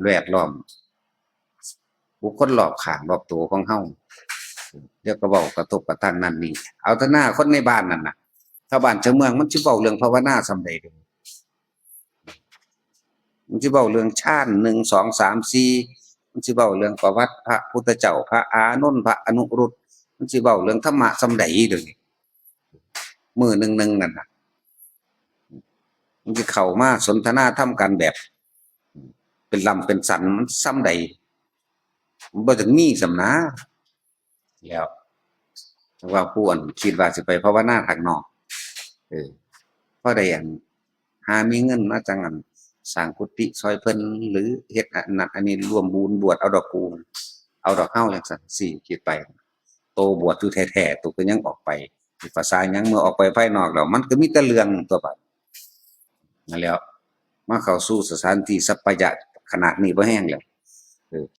แวดล้อมบุคคลรอบข้างรอบตัวของเฮาเดี๋ยวก็เว้ากระทบกระทั่งนั่นนี่เอาแต่หน้าคนในบ้านนั่นน่ะชาวบ้านชาวเมืองมันสิเว้าเรื่องภาวนาส่ำใดเด้อมันสิเว้าเรื่องฌาน1 2 3 4มันสิเว้าเรื่องประวัติพระพุทธเจ้าพระอานนท์พระอนุรุตมันสิเว้าเรื่องธรรมะส่ำใดเดี๋ยวนี้มื้อหนึ่งนั่นน่ะมันสิเข้ามาสนทนาธรรมกันแบบเป็นลำเป็นสันมันส่ำใดมันบ่ถึงมีส่ำนะแล้วแต่ว่าผู้อันคิดว่าสิไปภาวนาข้างนอกพอได้อันหามีเงินมาจั่งอันสร้างกุฏิซอยเพิ่นหรือเฮ็ดอันนั้นอันนี้ร่วมบุญบวชเอาดอกกูเอาดอกเฮาจังซั่นสิคิดไปโตบวชอยู่แท้ๆโตก็ยังออกไปสิภาษาหยังเมื่อออกไปภายนอกแล้วมันก็มีแต่เรื่องตัวบัดนั่นแหล้วมาเข้าสู่สถานที่สัปปายะขนาดนี้บ่แห้งแล้ว